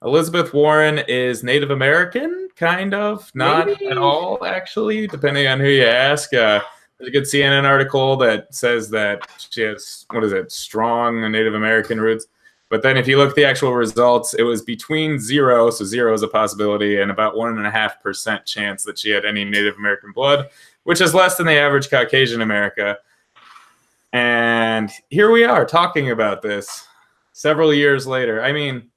Elizabeth Warren is Native American, kind of, not at Maybe. all, actually, depending on who you ask. There's a good CNN article that says that she has, what is it, strong Native American roots. But then if you look at the actual results, it was between zero, so zero is a possibility, and about 1.5% chance that she had any Native American blood, which is less than the average Caucasian America. And here we are talking about this several years later. I mean,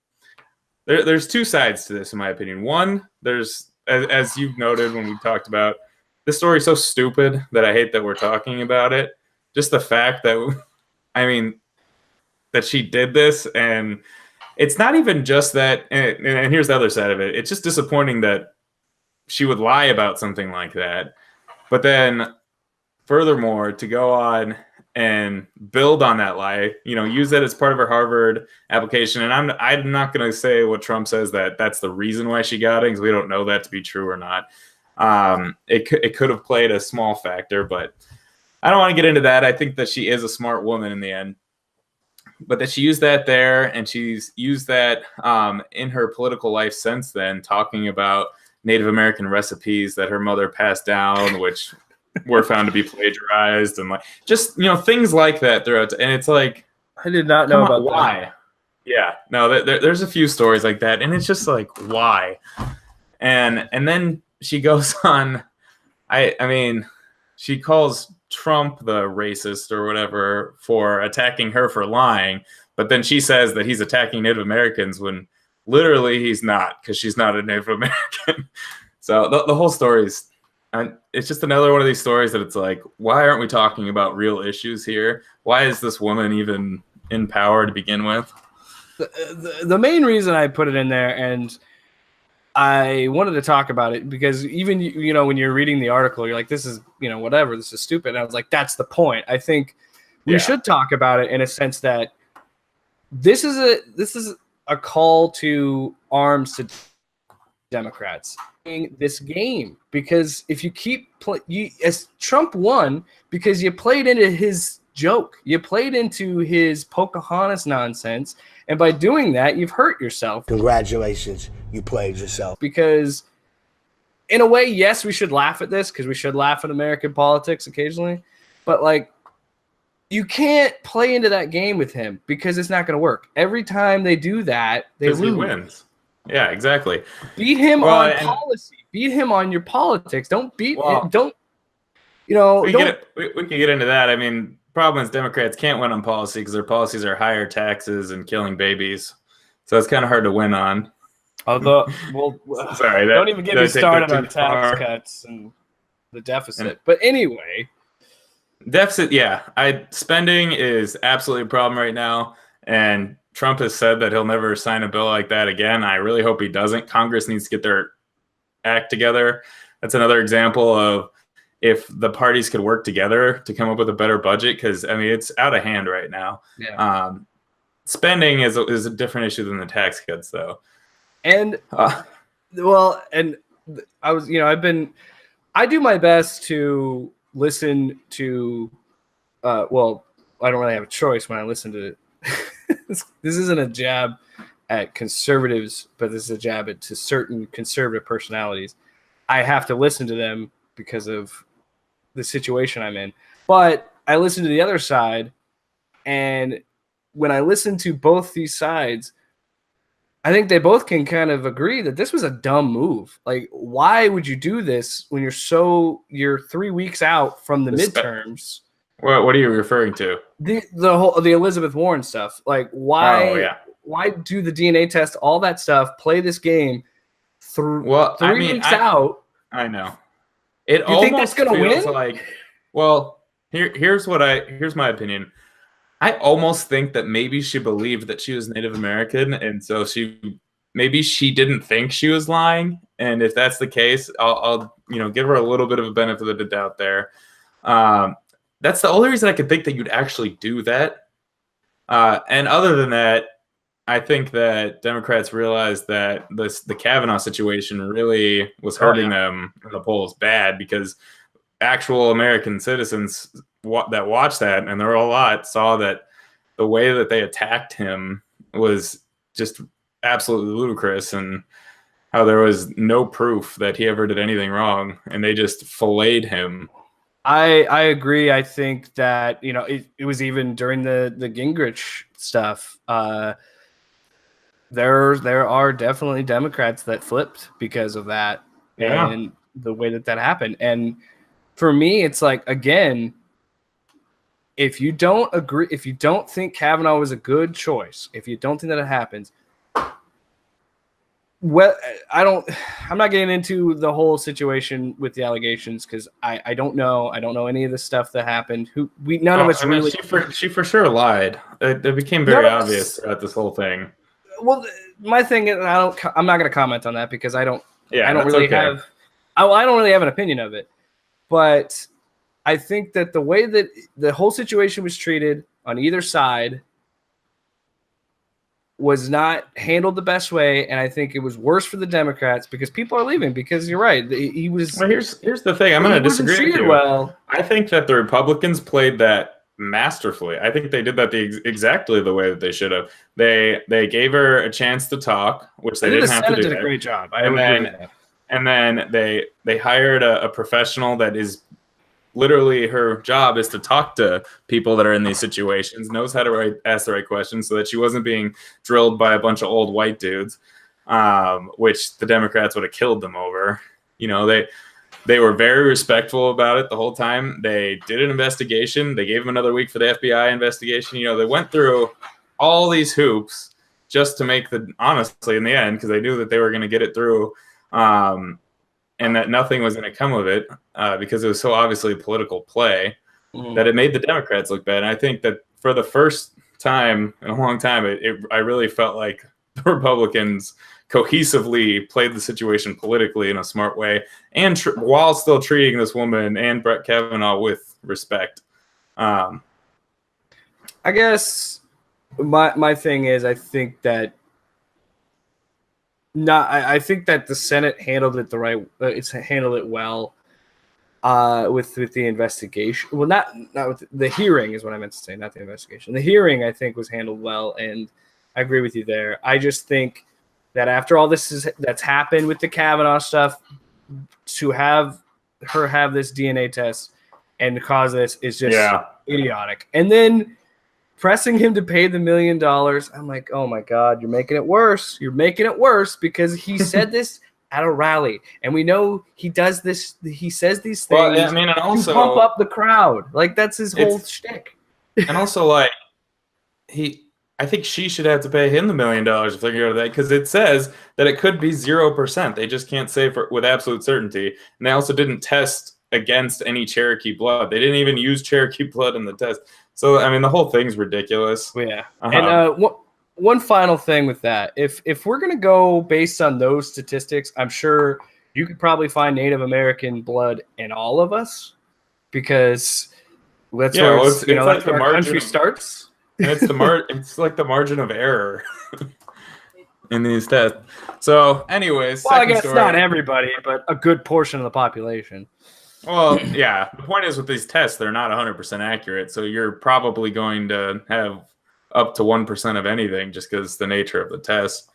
there's two sides to this, in my opinion. One, there's, as you've noted when we talked about, this story's so stupid that I hate that we're talking about it. Just the fact that, I mean, that she did this, and it's not even just that. And here's the other side of it. It's just disappointing that she would lie about something like that. But then, furthermore, to go on and build on that lie, use that as part of her Harvard application. And I'm not going to say what Trump says that that's the reason why she got it, because we don't know that to be true or not. It could have played a small factor, but I don't want to get into that. I think that she is a smart woman in the end, but that she used that there, and she's used that in her political life since then, talking about Native American recipes that her mother passed down, which were found to be plagiarized, and just things like that throughout. And it's like, I did not know about why? that. Yeah, no, there's a few stories like that, and it's just like, why? And then she goes on. I mean, she calls Trump the racist or whatever for attacking her for lying, but then she says that he's attacking Native Americans when literally he's not, because she's not a Native American. So the whole story is. And it's just another one of these stories that it's like, why aren't we talking about real issues here? Why is this woman even in power to begin with? The main reason I put it in there, and I wanted to talk about it because even, when you're reading the article, you're like, this is, whatever, this is stupid. And I was like, that's the point. I think we should talk about it in a sense that this is a call to arms to Democrats. This game, because if you keep as Trump won because you played into his joke, you played into his Pocahontas nonsense, and by doing that you've hurt yourself. Congratulations, you played yourself. Because in a way, yes, we should laugh at this, because we should laugh at American politics occasionally, but you can't play into that game with him, because it's not going to work. Every time they do that, they lose. He wins. Yeah, exactly. Beat him on policy. Beat him on your politics. Don't beat him. Don't. We can get into that. I mean, problem is Democrats can't win on policy because their policies are higher taxes and killing babies. So it's kind of hard to win on. Although, sorry, don't even get me started on tax cuts and the deficit. But anyway, deficit. Yeah, spending is absolutely a problem right now, and Trump has said that he'll never sign a bill like that again. I really hope he doesn't. Congress needs to get their act together. That's another example of if the parties could work together to come up with a better budget, because, I mean, it's out of hand right now. Yeah. Spending is a different issue than the tax cuts, though. And, and I was, I do my best to listen to, I don't really have a choice when I listen to this isn't a jab at conservatives, but this is a jab to certain conservative personalities. I have to listen to them because of the situation I'm in. But I listen to the other side, and when I listen to both these sides, I think they both can kind of agree that this was a dumb move. Like, why would you do this when you're 3 weeks out from the midterms? What are you referring to? The Elizabeth Warren stuff. Like, why do the DNA test, all that stuff, play this game three weeks out? I know. You think that's gonna win? Here's my opinion. I almost think that maybe she believed that she was Native American, and so maybe she didn't think she was lying. And if that's the case, I'll give her a little bit of a benefit of the doubt there. That's the only reason I could think that you'd actually do that. And other than that, I think that Democrats realized that the Kavanaugh situation really was hurting them in the polls bad, because actual American citizens that watched that, and there were a lot, saw that the way that they attacked him was just absolutely ludicrous, and how there was no proof that he ever did anything wrong, and they just filleted him. I agree. I think that, you know, it was even during the Gingrich stuff. There are definitely Democrats that flipped because of that, Yeah. and the way that happened. And for me, it's like, again, if you don't agree, if you don't think Kavanaugh was a good choice, if you don't think that it happens, well, I'm not getting into the whole situation with the allegations because I don't know. I don't know any of the stuff that happened. None of us really. She for sure lied. It became very obvious throughout this whole thing. Well, my thing is, I'm not going to comment on that because I don't really have an opinion of it. But I think that the way that the whole situation was treated on either side was not handled the best way, and I think it was worse for the Democrats because people are leaving. Because you're right, he was. Well, here's the thing. I'm going to disagree with you. Well, I think that the Republicans played that masterfully. I think they did that exactly the way that they should have. They gave her a chance to talk, which they didn't have to do. The Senate did a great job. And then they hired a professional that is literally her job is to talk to people that are in these situations, knows how to ask the right questions, so that she wasn't being drilled by a bunch of old white dudes, which the Democrats would have killed them over. You know, they were very respectful about it the whole time. They did an investigation. They gave them another week for the FBI investigation. You know, they went through all these hoops just to make honestly, in the end, because they knew that they were going to get it through, and that nothing was going to come of it, because it was so obviously a political play, that it made the Democrats look bad. And I think that for the first time in a long time, I really felt like the Republicans cohesively played the situation politically in a smart way, and while still treating this woman and Brett Kavanaugh with respect. I guess my thing is, I think that I think that the Senate handled it it's handled it well with the investigation. Well, not with the hearing is what I meant to say, not the investigation. The hearing, I think, was handled well, and I agree with you there. I just think that after all that's happened with the Kavanaugh stuff, to have her have this DNA test and cause this is just idiotic. And then pressing him to pay the $1 million, I'm like, oh my God, you're making it worse. You're making it worse because he said this at a rally, and we know he does this. He says these things. Well, I mean, and also to pump up the crowd. Like, that's his whole shtick. And also, like, I think she should have to pay him the $1 million if they're going to go to that, because it says that it could be 0%. They just can't say with absolute certainty. And they also didn't test against any Cherokee blood. They didn't even use Cherokee blood in the test. So, I mean, the whole thing's ridiculous. Yeah. And one final thing with that. If we're going to go based on those statistics, I'm sure you could probably find Native American blood in all of us, because that's where it's like that's our country starts. And it's it's like the margin of error in these tests. So, anyways, well, I guess not everybody, but a good portion of the population. Well, yeah. The point is, with these tests, they're not 100% accurate. So you're probably going to have up to 1% of anything, just because the nature of the test.